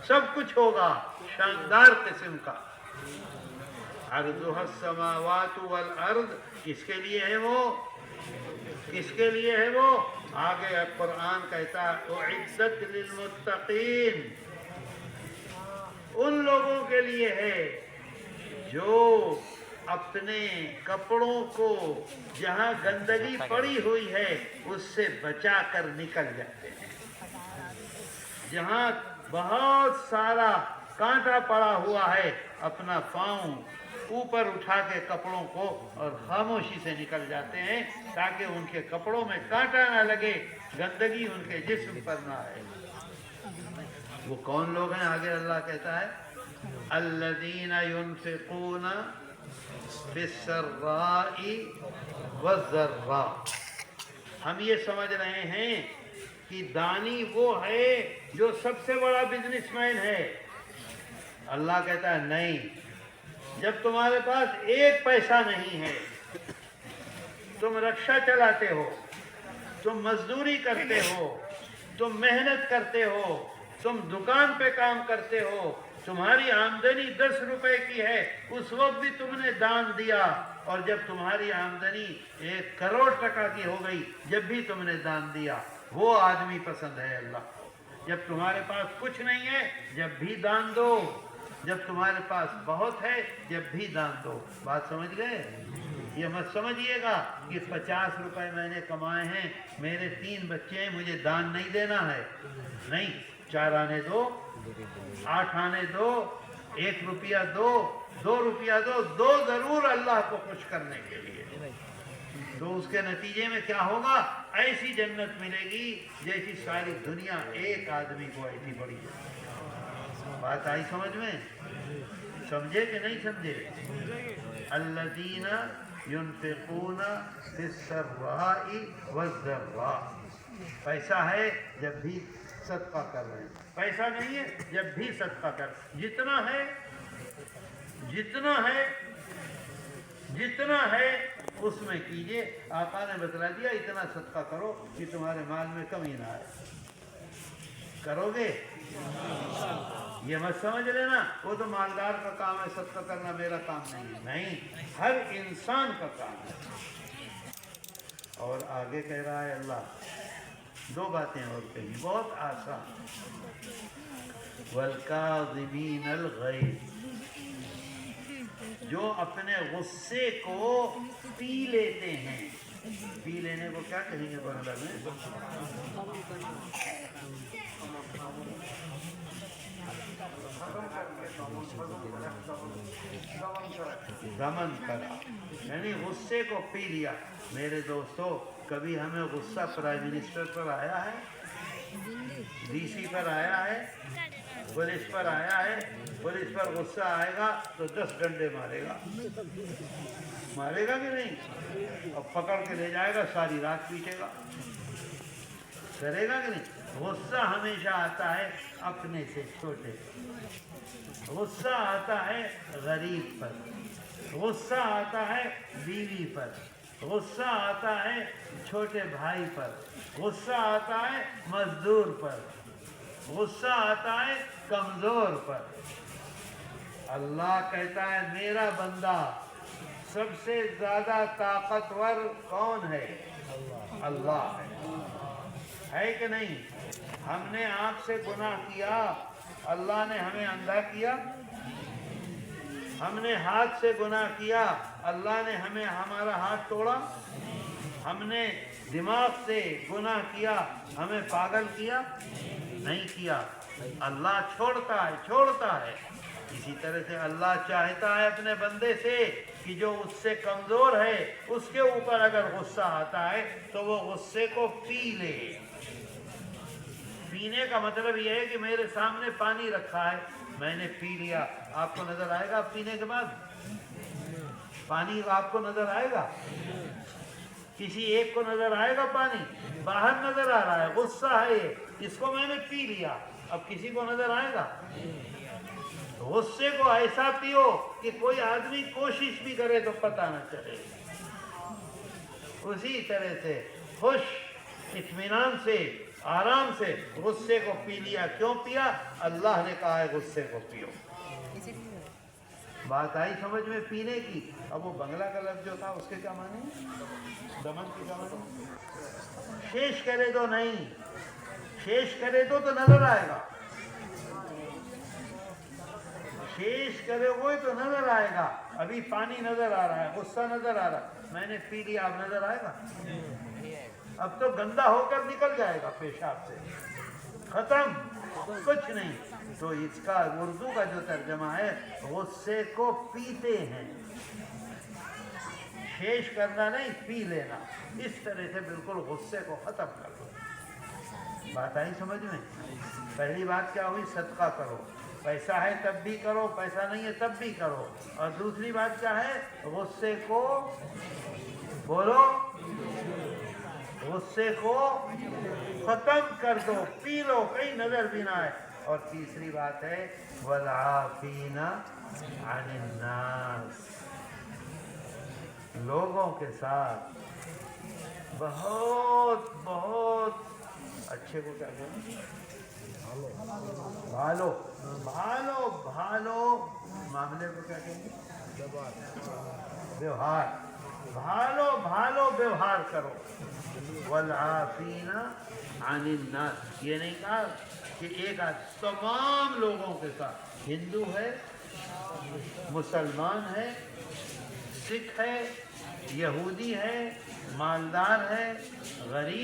सब कुछ होगा शानदार किस्म का। अर्ज़ुहा समावातु वल अर्ज़, किसके लिए है वो? किसके लिए है वो? आगे कुरान कहता है उइद्दत लिलमुत्तकीन, उन लोगों के लिए है जो अपने कपड़ों को जहाँ गंदगी पड़ी हुई है उससे बचा कर निकल जाते हैं। जहाँ बहुत सारा कांटा पड़ा हुआ है अपना पाँव ऊपर उठा के कपड़ों को और खामोशी से निकल जाते हैं ताकि उनके कपड़ों में कांटा ना लगे, गंदगी उनके जिस्म पर ना आए। वो कौन लोग हैं? आगे अल्लाह कहता है अल्लज़ीना युनफ़िक़ूना फ़िस्सर्राई वज़्ज़र्रा। हम ये समझ रहे हैं कि दानी वो है जो सबसे बड़ा बिजनेसमैन है। अल्लाह कहता है नहीं, जब तुम्हारे पास एक पैसा नहीं है, तुम रिक्शा चलाते हो, तुम मजदूरी करते हो, तुम मेहनत करते हो, तुम दुकान पे काम करते हो, तुम्हारी आमदनी 10 रुपए की है, उस वक्त भी तुमने दान दिया, और जब तुम्हारी आमदनी 1 करोड़ टका की हो गई जब भी तुमने दान दिया, वो आदमी पसंद है अल्लाह को। जब तुम्हारे पास कुछ नहीं है जब भी दान दो, जब तुम्हारे पास बहुत है जब भी दान दो। बात समझ गए? ये मत समझिएगा कि 50 रुपए मैंने कमाए हैं, मेरे 3 बच्चे हैं, मुझे दान नहीं देना है। नहीं, 4 आने दो, 8 आने दो, 1 रुपया दो, 2 रुपया दो जरूर अल्लाह को खुश करने के लिए। तो उसके नतीजे में क्या होगा? ऐसी जन्नत मिलेगी जैसी सारी दुनिया एक आदमी को ऐसी बड़ी है। बात आई समझ में? समझे कि नहीं समझे? अल्लज़ीना युनफ़िक़ूना फ़िस्सर्राई वज़्ज़र्रा। पैसा है जब भी सदका कर रहे हैं, पैसा नहीं है जब भी सदका कर। जितना है जितना है उसमें कीजिए। आका ने बतला दिया इतना सदका करो कि तुम्हारे माल में कमी ना आए। करोगे? ये मत समझ लेना वो तो मालदार का काम है सदका करना, मेरा काम नहीं है। नहीं, हर इंसान का काम है। और आगे कह रहा है अल्लाह 2 बातें और कही, बहुत आसान। वल्काज़िमीनल गैज़, जो अपने गुस्से को पी लेते हैं। पी लेने को क्या कहेंगे बांग्ला में? दमन करा, यानी गुस्से को पी लिया। मेरे दोस्तों, कभी हमें गुस्सा प्राइम मिनिस्टर पर आया है, डीसी पर आया है, पुलिस पर आया है? पुलिस पर गुस्सा आएगा तो 10 डंडे मारेगा, मारेगा कि नहीं? और पकड़ के ले जाएगा, सारी रात पीटेगा, करेगा कि नहीं? गुस्सा हमेशा आता है अपने से छोटे, गुस्सा आता है गरीब पर, गुस्सा आता है बीवी पर, गुस्सा आता है छोटे भाई पर, गुस्सा आता है मजदूर पर, गुस्सा आता है कमजोर पर। अल्लाह कहता है मेरा बंदा सबसे ज्यादा ताकतवर कौन है? अल्लाह है कि नहीं? हमने आँख से गुनाह किया, अल्लाह ने हमें अंधा किया। हमने हाथ से गुनाह किया, अल्लाह ने हमें हमारा हाथ तोड़ा। हमने दिमाग से गुनाह किया, हमें पागल किया? नहीं किया। अल्लाह छोड़ता है। इसी तरह से अल्लाह चाहता है अपने बंदे से कि जो उससे कमजोर है उसके ऊपर अगर गुस्सा आता है तो वो गुस्से को पी ले। पीने का मतलब ये है कि मेरे सामने पानी रखा है, मैंने पी लिया। आपको नजर आएगा पीने के बाद? पानी आपको नजर आएगा? किसी एक को नजर आएगा पानी? बाहर नजर आ रहा है, गुस्सा है ये, इसको मैंने पी लिया। अब किसी को नजर आएगा? गुस्से को ऐसा पियो कि कोई आदमी कोशिश भी करे तो पता न चले। उसी तरह से खुश इत्मीनान से आराम से गुस्से को पी लिया। क्यों पिया? अल्लाह ने कहा है गुस्से को पियो। बात आई समझ में पीने की? अब वो बंगला का लफ्ज जो था उसके क्या माने? दमन के क्या माने? शेष करे दो नहीं, शेष करे दो तो नजर आएगा, शेष करे वो तो नजर आएगा। अभी पानी नजर आ रहा है, गुस्सा नजर आ रहा है, मैंने पी लिया, अब नजर आएगा? अब तो गंदा होकर निकल जाएगा पेशाब से, खत्म, कुछ नहीं। तो इसका उर्दू का जो तर्जमा है, गुस्से को पीते हैं, शेष करना नहीं, पी लेना। इस तरह से बिल्कुल गुस्से को खत्म कर दो। बात आई समझ में? पहली बात क्या हुई? सदका करो, पैसा है तब भी करो, पैसा नहीं है तब भी करो। और दूसरी बात क्या है? गुस्से को बोलो, गुस्से को खत्म कर दो, पी लो, कहीं नजर भी ना आए। और तीसरी बात है वलआफीना अनिन नास, लोगों के साथ बहुत बहुत अच्छे को क्या कहते हैं? भालो, भालो भालो मामले को क्या कहेंगे? व्यवहार, भालो भालो व्यवहार करो। वलआफीना अनिन नास, ये नहीं कहा कि एक तमाम लोगों के साथ, हिंदू है, मुसलमान है, सिख है, यहूदी है, मालदार है, गरीब